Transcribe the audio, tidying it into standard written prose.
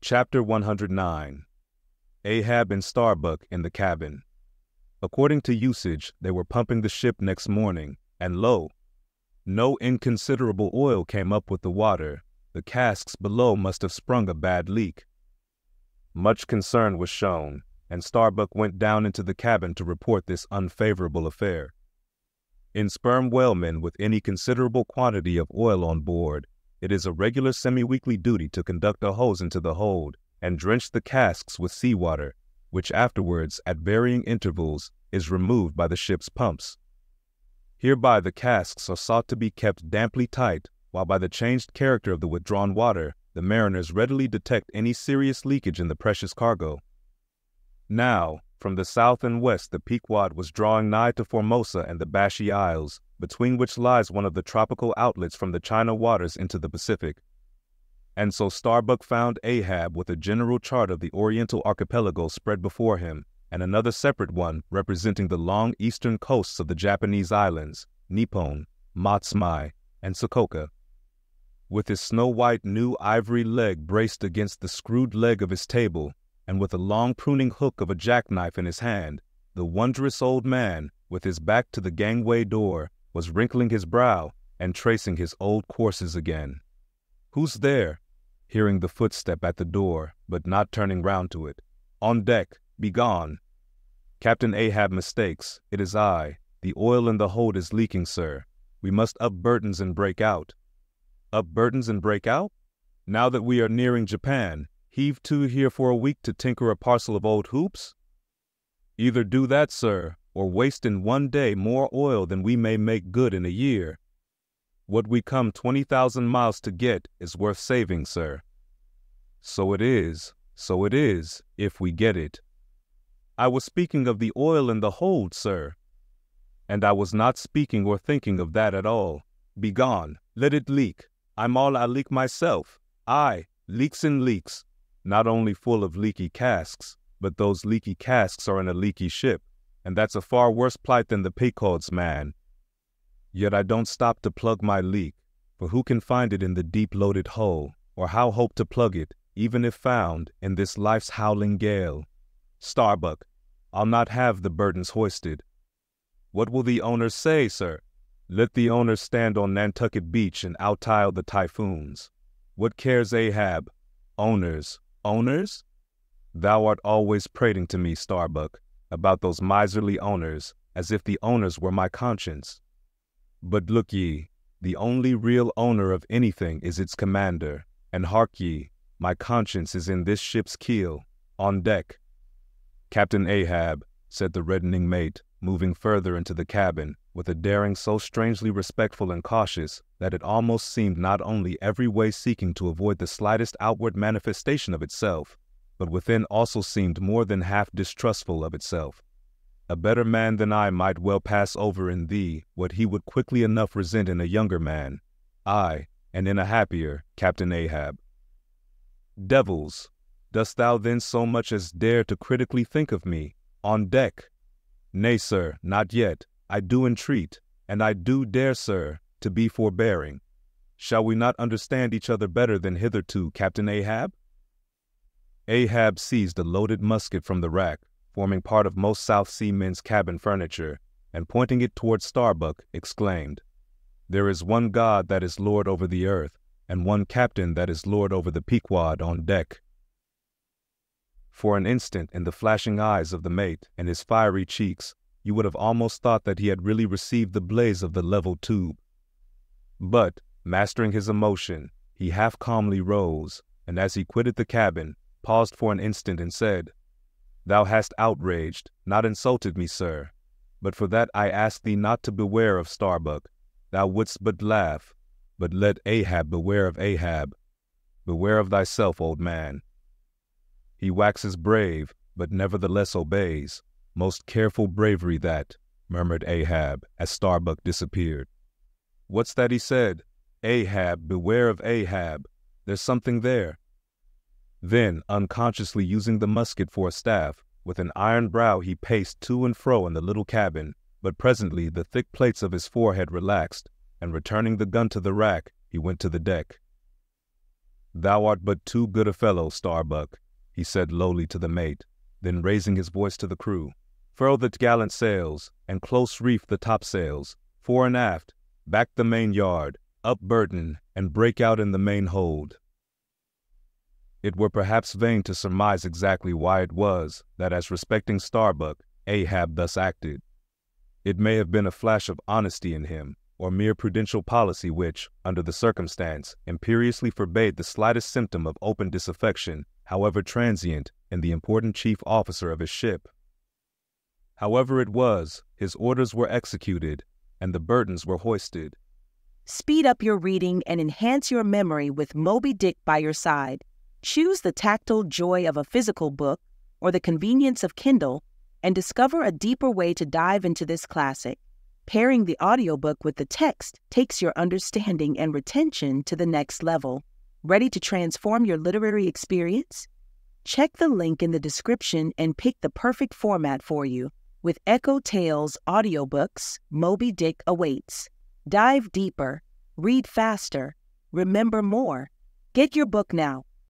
Chapter 109. Ahab and Starbuck in the cabin. According to usage, they were pumping the ship next morning, and lo, no inconsiderable oil came up with the water. The casks below must have sprung a bad leak. Much concern was shown, and Starbuck went down into the cabin to report this unfavorable affair. In sperm whalemen with any considerable quantity of oil on board, it is a regular semi-weekly duty to conduct a hose into the hold and drench the casks with seawater, which afterwards, at varying intervals, is removed by the ship's pumps. Hereby the casks are sought to be kept damply tight, while by the changed character of the withdrawn water, the mariners readily detect any serious leakage in the precious cargo. Now, from the south and west the Pequod was drawing nigh to Formosa and the Bashy Isles, between which lies one of the tropical outlets from the China waters into the Pacific. And so Starbuck found Ahab with a general chart of the Oriental archipelago spread before him, and another separate one representing the long eastern coasts of the Japanese islands, Nippon, Matsumae, and Sokoka. With his snow-white new ivory leg braced against the screwed leg of his table, and with a long pruning hook of a jackknife in his hand, the wondrous old man, with his back to the gangway door, was wrinkling his brow and tracing his old courses again. "Who's there?" hearing the footstep at the door, but not turning round to it. "On deck, begone." "Captain Ahab mistakes. It is I. The oil in the hold is leaking, sir. We must up burdens and break out." "Up burdens and break out? Now that we are nearing Japan, heave to here for a week to tinker a parcel of old hoops? Either do that, sir, or waste in one day more oil than we may make good in a year. What we come 20,000 miles to get is worth saving, sir." So it is, if we get it." "I was speaking of the oil in the hold, sir." "And I was not speaking or thinking of that at all. Begone, let it leak. I'm all a leak myself. Aye, leaks and leaks. Not only full of leaky casks, but those leaky casks are in a leaky ship, and that's a far worse plight than the Pequod's, man. Yet I don't stop to plug my leak, for who can find it in the deep-loaded hull, or how hope to plug it, even if found, in this life's howling gale? Starbuck, I'll not have the burdens hoisted." "What will the owners say, sir?" "Let the owners stand on Nantucket Beach and outtile the typhoons. What cares Ahab? Owners, owners? Thou art always prating to me, Starbuck, about those miserly owners, as if the owners were my conscience. But look ye, the only real owner of anything is its commander, and hark ye, my conscience is in this ship's keel, on deck." "Captain Ahab," said the reddening mate, moving further into the cabin, with a daring so strangely respectful and cautious that it almost seemed not only every way seeking to avoid the slightest outward manifestation of itself, but within also seemed more than half distrustful of itself. "A better man than I might well pass over in thee what he would quickly enough resent in a younger man. Aye, and in a happier, Captain Ahab." "Devils! Dost thou then so much as dare to critically think of me? On deck?" "Nay, sir, not yet. I do entreat, and I do dare, sir, to be forbearing. Shall we not understand each other better than hitherto, Captain Ahab?" Ahab seized a loaded musket from the rack, forming part of most South Sea men's cabin furniture, and pointing it toward Starbuck, exclaimed, "There is one God that is Lord over the earth, and one captain that is Lord over the Pequod on deck." For an instant, in the flashing eyes of the mate and his fiery cheeks, you would have almost thought that he had really received the blaze of the leveled tube. But, mastering his emotion, he half calmly rose, and as he quitted the cabin, paused for an instant and said, "Thou hast outraged, not insulted me, sir. But for that I ask thee not to beware of Starbuck. Thou wouldst but laugh. But let Ahab beware of Ahab. Beware of thyself, old man. He waxes brave, but nevertheless obeys. Most careful bravery that," murmured Ahab, as Starbuck disappeared. "What's that he said? Ahab, beware of Ahab. There's something there." Then, unconsciously using the musket for a staff, with an iron brow he paced to and fro in the little cabin, but presently the thick plates of his forehead relaxed, and returning the gun to the rack, he went to the deck. "Thou art but too good a fellow, Starbuck," he said lowly to the mate, then raising his voice to the crew. "Furl the gallant sails, and close reef the topsails, fore and aft, back the main yard, up burden, and break out in the main hold." It were perhaps vain to surmise exactly why it was that, as respecting Starbuck, Ahab thus acted. It may have been a flash of honesty in him, or mere prudential policy which, under the circumstance, imperiously forbade the slightest symptom of open disaffection, however transient, in the important chief officer of his ship. However it was, his orders were executed, and the burdens were hoisted. Speed up your reading and enhance your memory with Moby Dick by your side. Choose the tactile joy of a physical book or the convenience of Kindle, and discover a deeper way to dive into this classic. Pairing the audiobook with the text takes your understanding and retention to the next level. Ready to transform your literary experience? Check the link in the description and pick the perfect format for you. With EchoTales Audiobooks, Moby Dick awaits. Dive deeper, read faster, remember more. Get your book now.